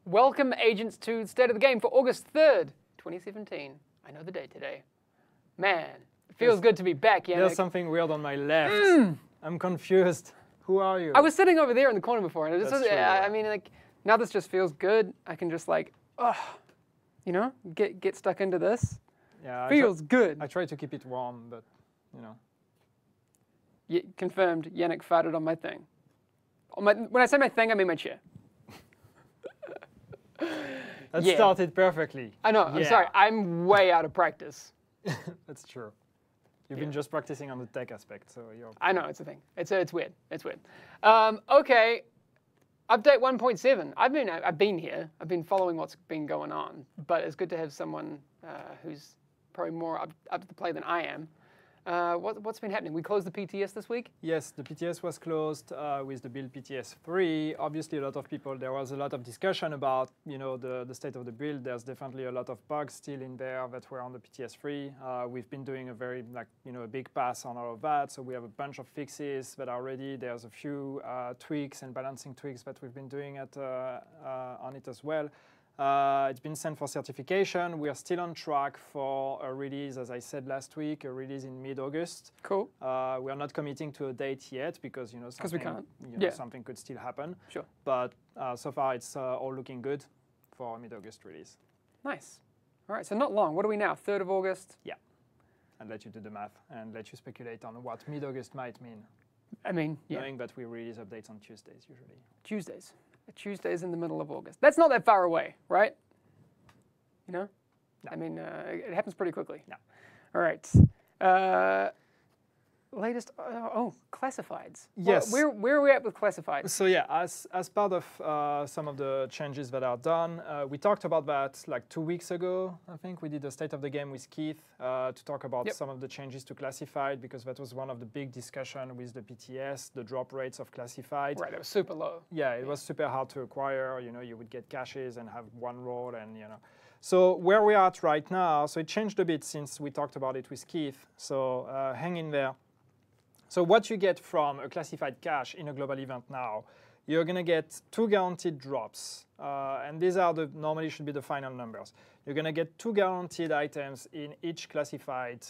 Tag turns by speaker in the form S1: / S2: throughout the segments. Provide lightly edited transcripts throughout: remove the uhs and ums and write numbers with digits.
S1: Welcome, agents, to State of the Game for August 3rd, 2017. I know the date today. Man, it feels good to be back, Yannick.
S2: There's something weird on my left. I'm confused. Who are you?
S1: I was sitting over there in the corner before, and it just
S2: That's
S1: was,
S2: true,
S1: I mean, like, now this just feels good. I can just like, you know, get stuck into this.
S2: Yeah,
S1: feels good.
S2: I try to keep it warm, but, you know.
S1: Confirmed, Yannick farted on my thing. When I say my thing, I mean my chair.
S2: That started perfectly.
S1: I know, I'm sorry. I'm way out of practice.
S2: That's true. You've been just practicing on the tech aspect, so you're...
S1: I know, it's a thing. It's weird. It's weird. Okay, update 1.7. I've been here. I've been following what's been going on, but it's good to have someone who's probably more up to the play than I am. What's been happening? We closed the PTS this week?
S2: Yes, the PTS was closed with the build PTS 3. Obviously, a lot of people, there was a lot of discussion about, you know, the state of the build. There's definitely a lot of bugs still in there that were on the PTS 3. We've been doing a very, a big pass on all of that. So we have a bunch of fixes that are ready. There's a few tweaks and balancing tweaks that we've been doing on it as well. It's been sent for certification. We are still on track for a release, as I said last week, a release in mid-August.
S1: Cool.
S2: We are not committing to a date yet because, you know, something could still happen.
S1: Sure.
S2: But so far, it's all looking good for a mid-August release.
S1: Nice. All right, so not long. What are we now, 3rd of August?
S2: Yeah. And let you do the math and let you speculate on what mid-August might mean.
S1: I mean, yeah.
S2: Knowing that we release updates on Tuesdays, usually.
S1: Tuesdays. Tuesdays in the middle of August. That's not that far away, right? You know? No. I mean, it happens pretty quickly.
S2: No.
S1: All right. Latest, classifieds.
S2: Yes.
S1: Where are we at with classifieds?
S2: So yeah, as part of some of the changes that are done, we talked about that like 2 weeks ago. I think we did a State of the Game with Keith to talk about some of the changes to classified, because that was one of the big discussion with the PTS, the drop rates of classified.
S1: Right, it was super low.
S2: Yeah, it was super hard to acquire. You know, you would get caches and have one role, and you know. So where we are at right now, so it changed a bit since we talked about it with Keith. So hang in there. So what you get from a classified cache in a global event now, you're going to get 2 guaranteed drops. And these are normally should be the final numbers. You're going to get 2 guaranteed items in each classified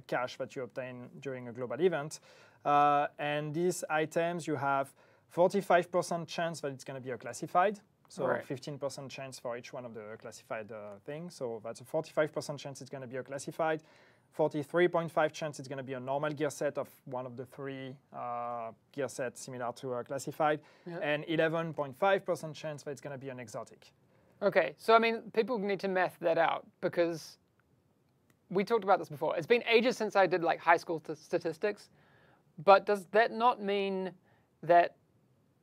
S2: cache that you obtain during a global event. And these items, you have 45% chance that it's going to be a classified. So 15% chance for each one of the classified things. So that's a 45% chance it's going to be a classified. 43.5 chance it's going to be a normal gear set of one of the 3 gear sets similar to a classified, and 11.5% chance that it's going to be an exotic.
S1: Okay, so I mean, people need to math that out because we talked about this before. It's been ages since I did like high school statistics, but does that not mean that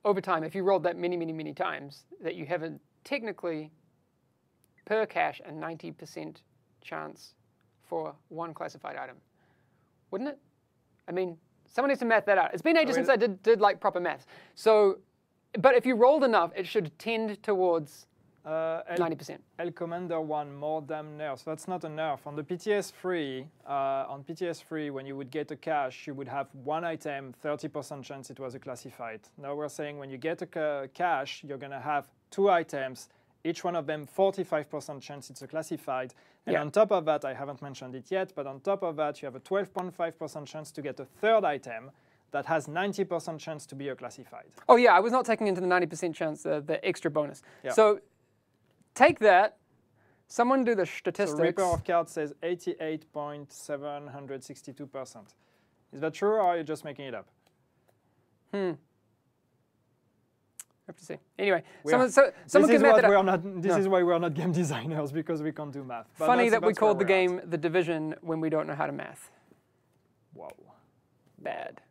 S1: over time, if you rolled that many times, that you have a technically per cache a 90% chance for one classified item? Wouldn't it? I mean, someone needs to math that out. It's been ages since I did like proper maths. So, but if you rolled enough, it should tend towards 90%.
S2: El Commander 1, more damn nerfs. That's not a nerf. On the PTS 3, when you would get a cache, you would have 1 item, 30% chance it was a classified. Now we're saying when you get a cache, you're going to have 2 items, each one of them 45% chance it's a classified. And on top of that, I haven't mentioned it yet, but on top of that, you have a 12.5% chance to get a 3rd item that has 90% chance to be a classified.
S1: Oh yeah, I was not taking into the 90% chance the extra bonus.
S2: Yeah.
S1: So take that, someone do the statistics.
S2: So Reaper of Cards says 88.762%. Is that true, or are you just making it up?
S1: Have to see. Anyway, someone can math it up.
S2: This is why we're not game designers, because we can't do math. But
S1: funny that we called the game The Division when we don't know how to math.
S2: Whoa.
S1: Bad.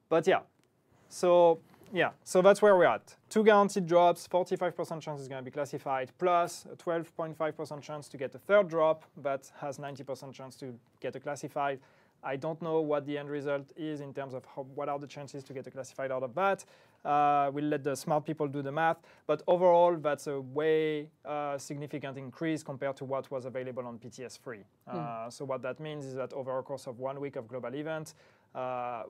S2: But yeah, so that's where we're at. 2 guaranteed drops, 45% chance is going to be classified, plus a 12.5% chance to get a 3rd drop that has 90% chance to get a classified. I don't know what the end result is in terms of what are the chances to get a classified out of that. We'll let the smart people do the math. But overall, that's a way significant increase compared to what was available on PTS 3. So what that means is that over a course of 1 week of global event,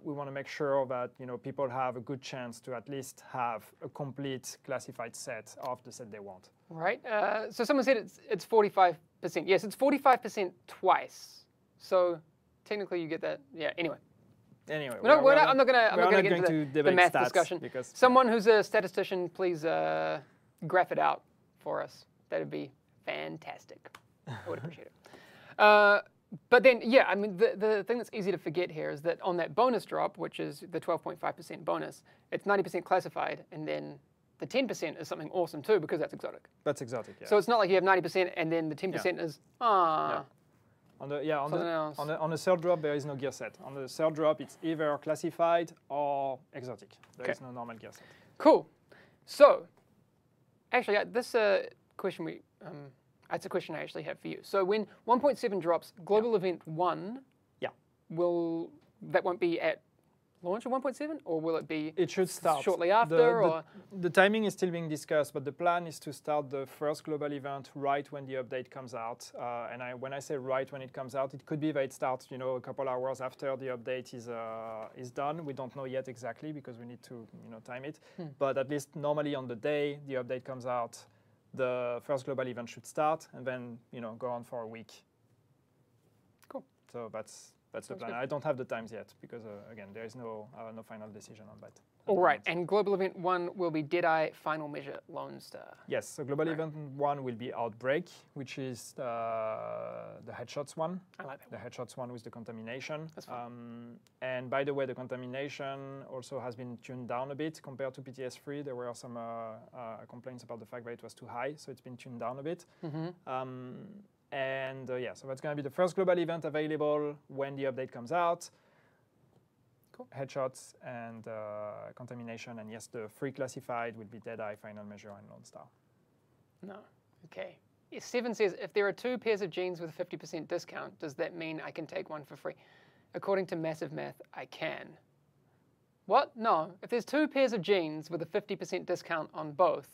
S2: we want to make sure that people have a good chance to at least have a complete classified set of the set they want.
S1: Right. So someone said it's 45%. Yes, it's 45% twice. So technically you get that. Yeah. Anyway.
S2: Anyway,
S1: I'm not going to get into the math
S2: stats
S1: discussion.
S2: Because
S1: someone who's a statistician, please graph it out for us. That would be fantastic. I would appreciate it. But then, yeah, I mean, the thing that's easy to forget here is that on that bonus drop, which is the 12.5% bonus, it's 90% classified, and then the 10% is something awesome too, because that's exotic.
S2: That's exotic, yeah.
S1: So it's not like you have 90% and then the 10% is,
S2: On the third drop, there is no gear set. On the third drop, it's either classified or exotic. There is no normal gear set.
S1: Cool. So, actually, this question it's a question I actually have for you. So when 1.7 drops, global event 1, that won't be at launch of 1.7, or will it be?
S2: It should start
S1: shortly after.
S2: The timing is still being discussed, but the plan is to start the first global event right when the update comes out. And when I say right when it comes out, it could be that it starts, a couple hours after the update is done. We don't know yet exactly because we need to, time it. But at least normally on the day the update comes out, the first global event should start and then, go on for a week.
S1: Cool.
S2: So that's the plan.
S1: Good.
S2: I don't have the times yet because, again, there is no final decision on that.
S1: All right. And global event 1 will be Deadeye Final Measure Lone Star.
S2: Yes. So global event 1 will be Outbreak, which is the headshots one.
S1: I like that.
S2: The headshots one with the contamination.
S1: That's fun.
S2: And by the way, the contamination also has been tuned down a bit compared to PTS3. There were some complaints about the fact that it was too high, so it's been tuned down a bit. And so that's going to be the first global event available when the update comes out. Cool. Headshots and contamination, and yes, the free classified will be Deadeye, Final Measure, and Lone Star.
S1: No. Okay. 7 says, if there are 2 pairs of jeans with a 50% discount, does that mean I can take one for free? According to Massive Math, I can. What? No. If there's 2 pairs of jeans with a 50% discount on both,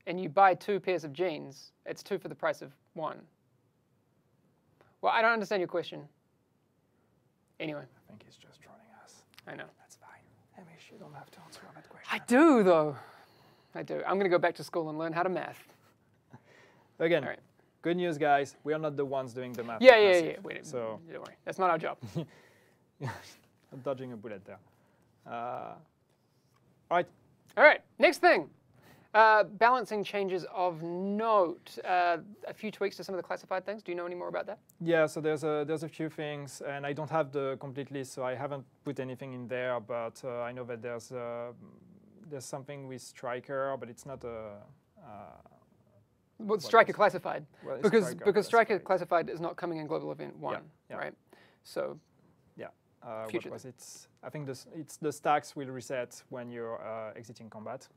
S1: and you buy 2 pairs of jeans, it's 2 for the price of 1. Well, I don't understand your question. Anyway.
S2: I think he's just trolling us.
S1: I know.
S2: That's fine. Hamish, you don't have to answer that question.
S1: I do, though. I do. I'm going to go back to school and learn how to math.
S2: Again, good news, guys. We are not the ones doing the math.
S1: Yeah. Wait,
S2: so
S1: don't worry. That's not our job.
S2: I'm dodging a bullet there. All right.
S1: Next thing. Balancing changes of note. A few tweaks to some of the classified things. Do you know any more about that?
S2: Yeah, so there's a few things, and I don't have the complete list, so I haven't put anything in there. But I know that there's something with Striker, but it's not a.
S1: Well, Striker classified,
S2: well,
S1: because Striker classified is not coming in Global Event 1, right? So.
S2: Yeah. What was it? I think the stacks will reset when you're exiting combat.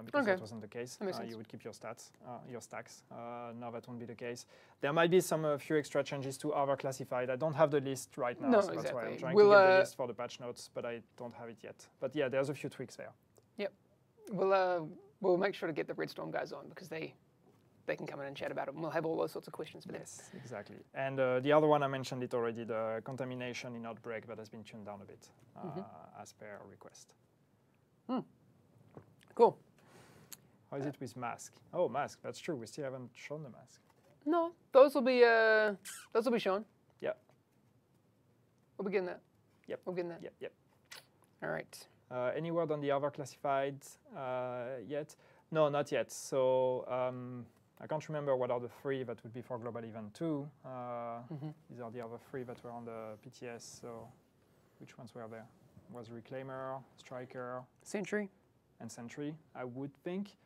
S2: Because that wasn't the case. You would keep your stats, your stacks. Now that won't be the case. There might be some few extra changes to other classified. I don't have the list right now, so that's why I'm trying to get the list for the patch notes, but I don't have it yet. But yeah, there's a few tweaks there.
S1: Yep. We'll make sure to get the Red Storm guys on because they can come in and chat about it. And we'll have all those sorts of questions for them.
S2: Yes, exactly. And the other one, I mentioned it already, the contamination in Outbreak that has been tuned down a bit as per request.
S1: Cool.
S2: How is it with mask? Oh, mask. That's true. We still haven't shown the mask.
S1: No, those will be shown.
S2: Yeah.
S1: We'll be getting that.
S2: Yep.
S1: We'll be getting that.
S2: Yep.
S1: All right.
S2: Any word on the other classified yet? No, not yet. So I can't remember what are the 3 that would be for Global Event 2. These are the other 3 that were on the PTS. So which ones were there? Was Reclaimer, Striker,
S1: Sentry,
S2: and Sentry, I would think.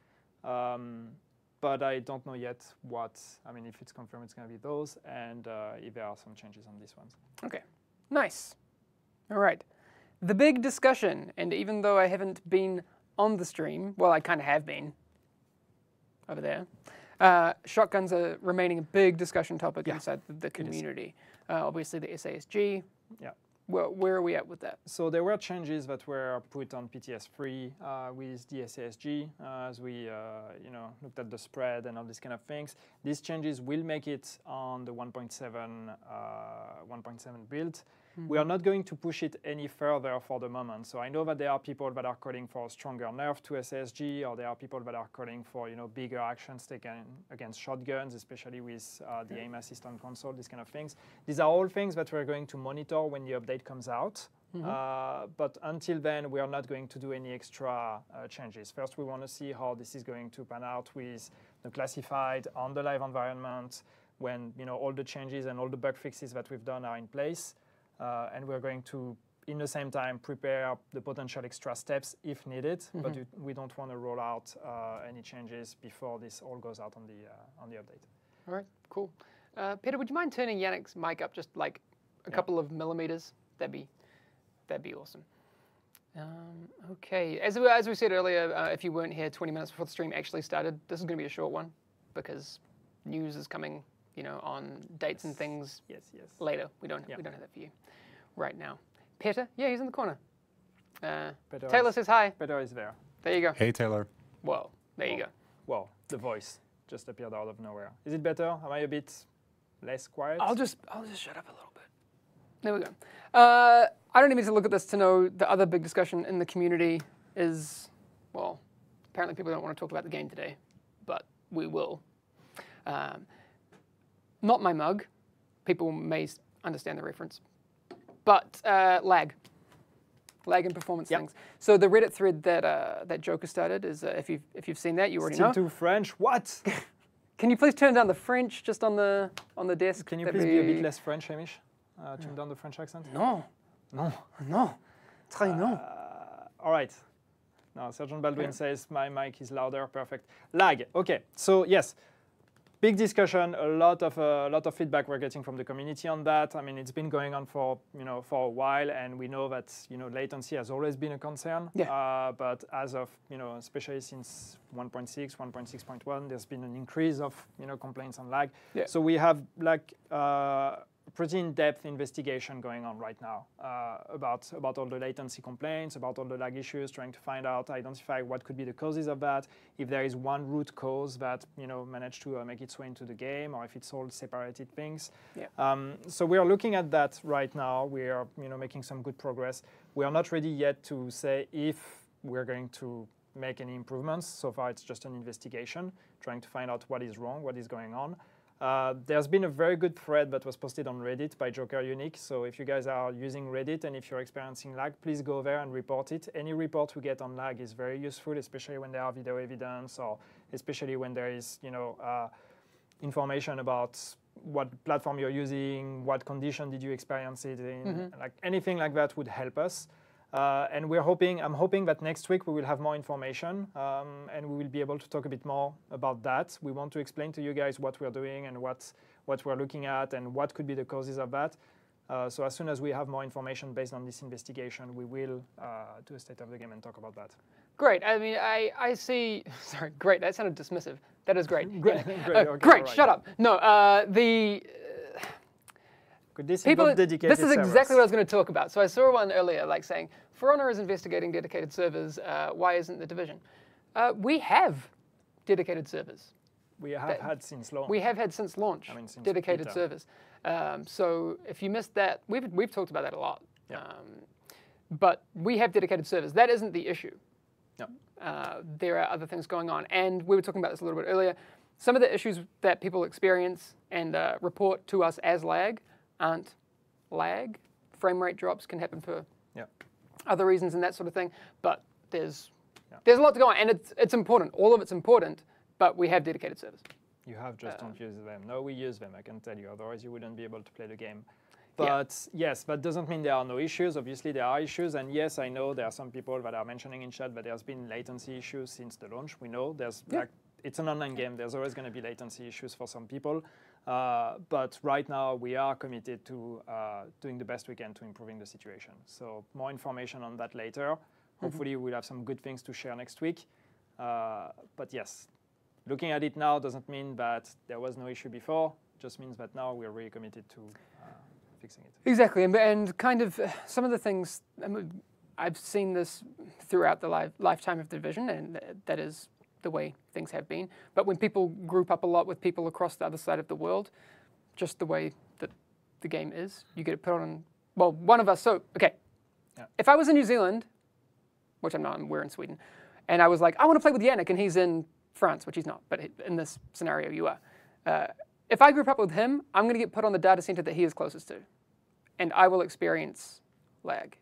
S2: But I don't know yet what. I mean, if it's confirmed, it's going to be those, and if there are some changes on these ones.
S1: Okay, nice. All right. The big discussion, and even though I haven't been on the stream, well, I kind of have been over there. Shotguns are remaining a big discussion topic inside the community. Obviously, the SASG. Yeah. Well, where are we at with that?
S2: So there were changes that were put on PTS3 with the SASG as we looked at the spread and all these kind of things. These changes will make it on the 1.7 build. We are not going to push it any further for the moment. So I know that there are people that are calling for a stronger nerf to SSG, or there are people that are calling for bigger actions taken against shotguns, especially with the aim assist on console, these kind of things. These are all things that we're going to monitor when the update comes out. But until then, we are not going to do any extra changes. First, we want to see how this is going to pan out with the classified on the live environment, when all the changes and all the bug fixes that we've done are in place. And we're going to, in the same time, prepare the potential extra steps if needed. But we don't want to roll out any changes before this all goes out on the update.
S1: All right, cool. Peter, would you mind turning Yannick's mic up just like a couple of millimeters? That'd be awesome. Okay, as we said earlier, if you weren't here 20 minutes before the stream actually started, this is going to be a short one because news is coming, on dates and things later. We don't have that for you right now. Peter, yeah, he's in the corner. Taylor says hi.
S2: Peter is there.
S1: There you go.
S3: Hey, Taylor.
S1: Well, there you go.
S2: Well, the voice just appeared out of nowhere. Is it better? Am I a bit less quiet?
S1: I'll just shut up a little bit. There we go. I don't even need to look at this to know the other big discussion in the community is, well, apparently people don't want to talk about the game today, but we will. Not my mug. People may understand the reference. But lag and performance things. So the Reddit thread that Joker started is, if you've seen that, you already know.
S2: Still too French? What?
S1: Can you please turn down the French just on the desk?
S2: Can you please be a bit less French, Hamish? Tune down the French accent?
S1: No. Très non.
S2: All right. Now, Sergeant Baldwin says my mic is louder. Perfect. Lag. Okay. So yes, big discussion. A lot of feedback we're getting from the community on that. I mean, it's been going on for a while, and we know that latency has always been a concern. Yeah. But as of especially since 1.6, 1.6.1, there's been an increase of complaints on lag. Yeah. So we have pretty in-depth investigation going on right now about all the latency complaints, about all the lag issues, trying to identify what could be the causes of that, if there is one root cause that managed to make its way into the game, or if it's all separated things. Yeah. So we are looking at that right now. We are making some good progress. We are not ready yet to say if we're going to make any improvements. So far, it's just an investigation, trying to find out what is wrong, what is going on. There's been a very good thread that was posted on Reddit by Joker Unique. So if you guys are using Reddit and if you're experiencing lag, please go there and report it. Any report we get on lag is very useful, especially when there are video evidence, or especially when there is information about what platform you're using, what condition did you experience it in. Like anything like that would help us. And I'm hoping that next week we will have more information and we will be able to talk a bit more about that. We want to explain to you guys what we're doing and what we're looking at and what could be the causes of that. So as soon as we have more information based on this investigation, we will do a state of the game and talk about that.
S1: Great. I mean, I see. Sorry, great. That sounded dismissive. That is great.
S2: Great.
S1: Yeah.
S2: Great. Okay,
S1: great.
S2: right.
S1: Shut up. No.
S2: This is
S1: exactly what I was going to talk about. So I saw one earlier, saying, For Honor is investigating dedicated servers. Why isn't the Division? We have dedicated servers.
S2: We have had since launch.
S1: We have had since launch. I mean, since dedicated servers. So if you missed that, we've talked about that a lot. Yeah. But we have dedicated servers. That isn't the issue.
S2: No.
S1: There are other things going on, and we were talking about this a little bit earlier. Some of the issues that people experience and report to us as lag aren't lag. Frame rate drops can happen for other reasons and that sort of thing. But there's a lot to go on, and it's important. All of it's important, but we have dedicated servers.
S2: You have just don't use them. No, we use them, I can tell you. Otherwise, you wouldn't be able to play the game. But yes, that doesn't mean there are no issues. Obviously, there are issues. And yes, I know there are some people that are mentioning in chat that there's been latency issues since the launch. We know there's it's an online game. There's always going to be latency issues for some people. But right now, we are committed to doing the best we can to improving the situation. So more information on that later. Hopefully, we'll have some good things to share next week. But yes, looking at it now doesn't mean that there was no issue before. It just means that now we're really committed to fixing it.
S1: Exactly. And kind of some of the things, I've seen this throughout the lifetime of the Division, and that is the way things have been. But when people group up a lot with people across the other side of the world, just the way that the game is, you get put on well, one of us. So okay,
S2: Yeah.
S1: if I was in New Zealand, which I'm not, we're in Sweden, and I was like, I want to play with Yannick, and he's in France, which he's not, but in this scenario, you are. If I group up with him, I'm going to get put on the data center that he is closest to, and I will experience lag.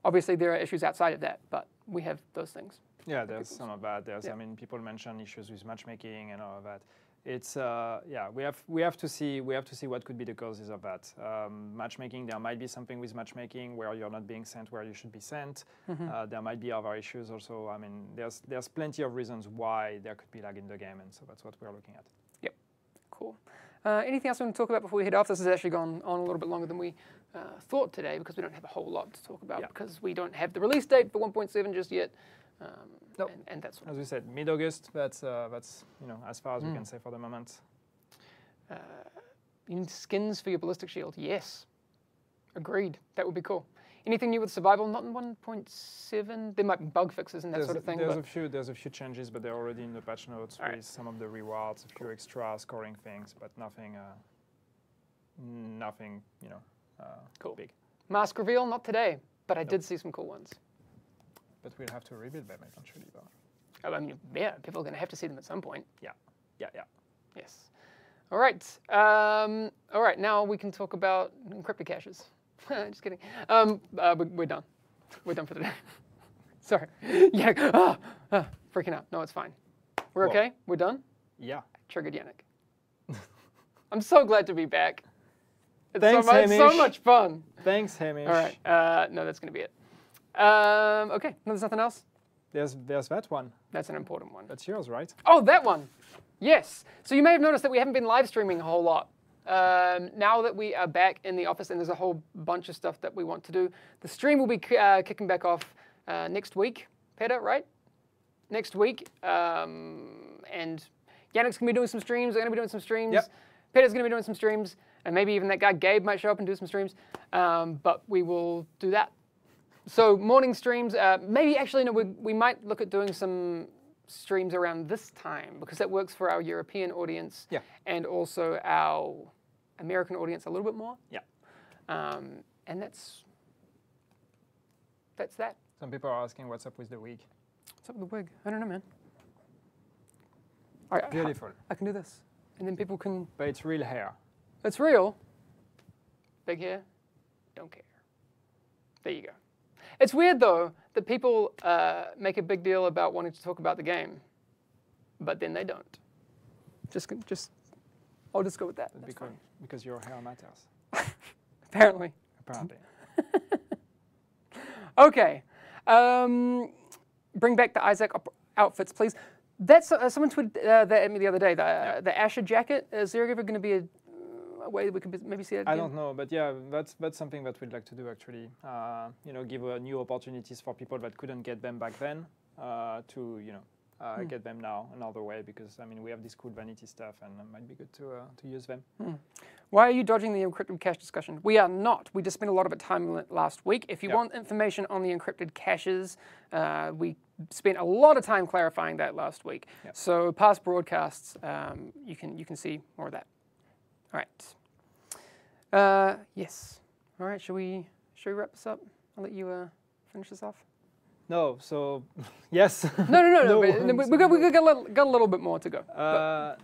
S1: Obviously, there are issues outside of that, but we have those things.
S2: Yeah, there's some of that. There's, I mean, people mention issues with matchmaking and all of that. It's yeah, we have to see what could be the causes of that. Matchmaking, there might be something with matchmaking where you're not being sent where you should be sent. There might be other issues also. I mean, there's plenty of reasons why there could be lag in the game, and so that's what we're looking at.
S1: Yep, cool. Anything else we want to talk about before we head off? This has actually gone on a little bit longer than we thought today because we don't have a whole lot to talk about because we don't have the release date for 1.7 just yet.
S2: Nope.
S1: And that's
S2: as we said, mid-August. That's you know, as far as we can say for the moment.
S1: You need skins for your ballistic shield. Yes, agreed. That would be cool. Anything new with survival? Not in 1.7. There might be bug fixes and that sort of thing.
S2: There's a few changes, but they're already in the patch notes with some of the rewards, a few extra scoring things, but nothing you know,
S1: cool.
S2: big.
S1: Mask reveal, not today, but I did see some cool ones.
S2: But we'll have to rebuild them eventually.
S1: Oh, I mean, yeah, people are going to have to see them at some point.
S2: Yeah.
S1: Yes. All right. All right. Now we can talk about encrypted caches. Just kidding. We're done. We're done for today. Sorry. Yeah. Freaking out. No, it's fine. We're okay. We're done.
S2: Yeah.
S1: Triggered Yannick. I'm so glad to be back. It's
S2: Thanks, Hamish.
S1: so much fun.
S2: Thanks, Hamish.
S1: All right. No, that's going to be it. Okay. No, there's nothing else?
S2: There's that one.
S1: That's an important one.
S2: That's yours, right?
S1: Oh, that one. Yes. So you may have noticed that we haven't been live streaming a whole lot. Now that we are back in the office and there's a whole bunch of stuff that we want to do, the stream will be kicking back off next week. Peter, right? Next week. And Yannick's going to be doing some streams. We're going to be doing some streams.
S2: Yep.
S1: Peter's going to be doing some streams. And maybe even that guy Gabe might show up and do some streams. But we will do that. So morning streams, maybe actually, no, we might look at doing some streams around this time because that works for our European audience and also our American audience a little bit more.
S2: Yeah.
S1: And that's that.
S2: Some people are asking what's up with the wig.
S1: What's up with the wig? I don't know, man. All right,
S2: beautiful.
S1: I can do this. And then people can...
S2: But it's real hair.
S1: It's real. Big hair. Don't care. There you go. It's weird, though, that people make a big deal about wanting to talk about the game, but then they don't. I'll just go with that.
S2: Because your hair matters.
S1: Apparently. Okay. Bring back the Isaac outfits, please. That's someone tweeted that at me the other day. The Asher jacket. Is there ever going to be a way we could maybe see that again?
S2: I don't know, but yeah, that's something that we'd like to do actually. You know, give new opportunities for people that couldn't get them back then to get them now another way, because I mean we have this cool vanity stuff and it might be good to use them.
S1: Why are you dodging the encrypted cache discussion? We are not. We just spent a lot of time last week. If you want information on the encrypted caches, we spent a lot of time clarifying that last week. So past broadcasts, you can see more of that. All right. Yes. All right. Should we wrap this up? I'll let you finish this off.
S2: No. So yes.
S1: No. We got a little bit more to go.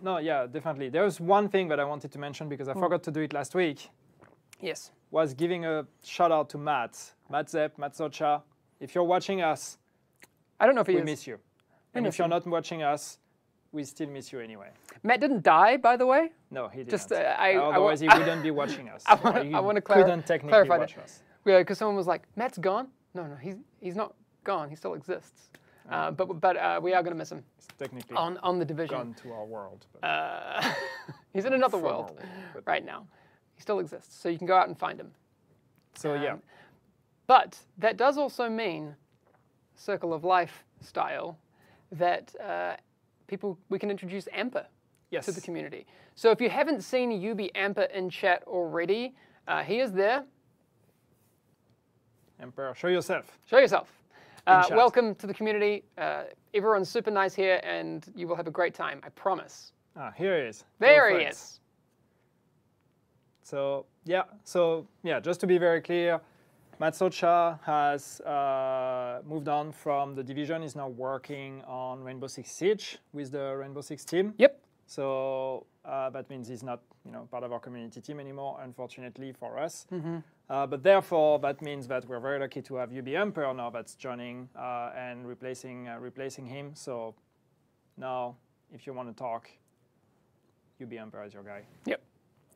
S2: No. Yeah. Definitely. There's one thing that I wanted to mention because I forgot to do it last week.
S1: Yes.
S2: Was giving a shout out to Matt Zepp, Matt Socha. If you're watching us,
S1: I don't know if he is.
S2: We miss you. And if you're not watching us, we still miss you anyway.
S1: Matt didn't die, by the way.
S2: No, he didn't.
S1: Just
S2: otherwise, he wouldn't be watching us.
S1: I want to clarify
S2: watch us.
S1: Yeah, because someone was like, "Matt's gone." No, he's not gone. He still exists. But we are going to miss him.
S2: It's technically
S1: on the division.
S2: Gone to our world.
S1: He's in another world right now. He still exists, so you can go out and find him.
S2: So yeah.
S1: But that does also mean, Circle of Life style, that we can introduce Amper to the community. So if you haven't seen Yubi Amper in chat already, he is there.
S2: Amper, show yourself.
S1: Show yourself. Welcome to the community. Everyone's super nice here, and you will have a great time, I promise.
S2: Here he is.
S1: There he is.
S2: So yeah, just to be very clear, Matt Socha has moved on from the division. Is now working on Rainbow Six Siege with the Rainbow Six team.
S1: Yep.
S2: So that means he's not, part of our community team anymore, unfortunately for us. But therefore, that means that we're very lucky to have UB Emperor now that's joining and replacing him. So now, if you want to talk, UB Emperor is your guy.
S1: Yep.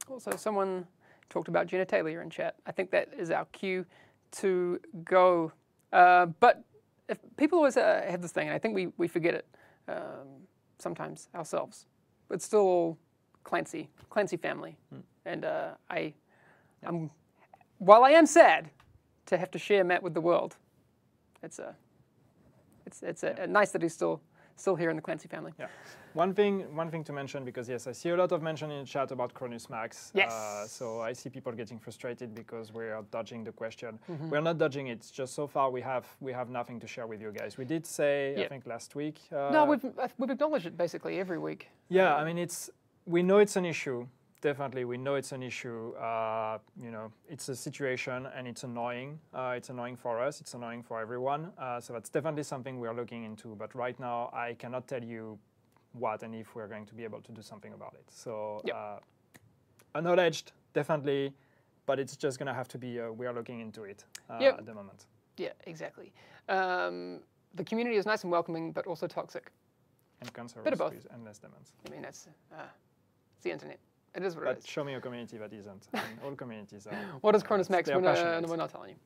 S1: Also, someone talked about Gina Taylor in chat. I think that is our cue to go. But if people always have this thing, and I think we forget it sometimes ourselves. It's still all Clancy family, and I'm while I am sad to have to share Matt with the world, it's nice that he's still here in the Clancy family.
S2: Yeah. One thing to mention, because yes, I see a lot of mention in the chat about Cronus Max.
S1: Yes.
S2: So I see people getting frustrated because we are dodging the question. We're not dodging it. It's just so far we have nothing to share with you guys. We did say, I think last week.
S1: No, we've acknowledged it basically every week.
S2: Yeah, I mean we know it's an issue. Definitely, we know it's an issue. It's a situation and it's annoying. It's annoying for us. It's annoying for everyone. So that's definitely something we're looking into. But right now, I cannot tell you what and if we're going to be able to do something about it. So acknowledged, definitely, but it's just going to have to be we are looking into it at the moment.
S1: Yeah, exactly. The community is nice and welcoming, but also toxic.
S2: And cancerous
S1: Bit of both.
S2: with endless demands.
S1: I mean, it's the internet. It is what it is.
S2: But show me a community that isn't. I mean, all communities are.
S1: What is Cronus Max? We're not telling you.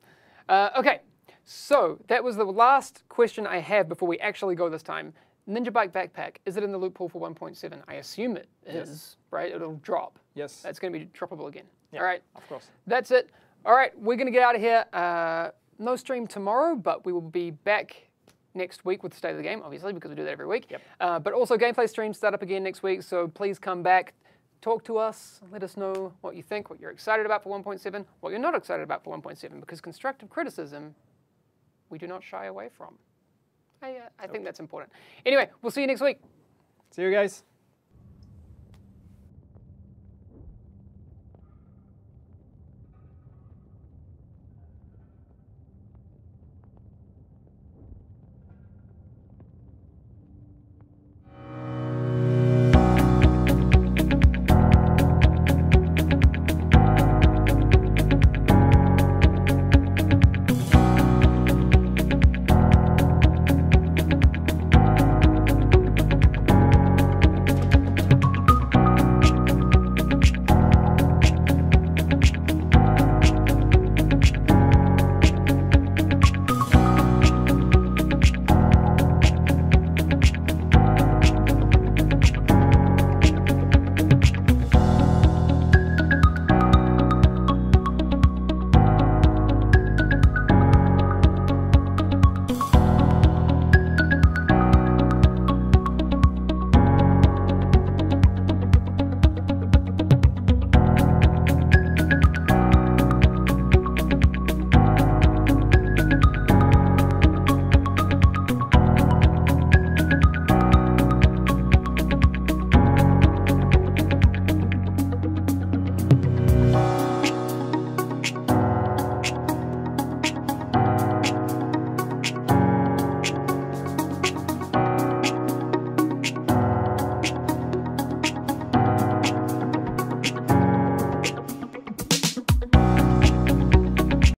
S1: Okay, so that was the last question I have before we actually go this time. Ninja Bike Backpack, is it in the loot pool for 1.7? I assume it is, right? It'll drop.
S2: Yes.
S1: That's going to be droppable again.
S2: Yeah,
S1: all right.
S2: Of course.
S1: That's it. All right, we're going to get out of here. No stream tomorrow, but we will be back next week with the State of the Game, obviously, because we do that every week.
S2: Yep.
S1: But also gameplay streams start up again next week, so please come back. Talk to us, let us know what you think, what you're excited about for 1.7, what you're not excited about for 1.7, because constructive criticism, we do not shy away from. I think that's important. Anyway, we'll see you next week.
S2: See you guys.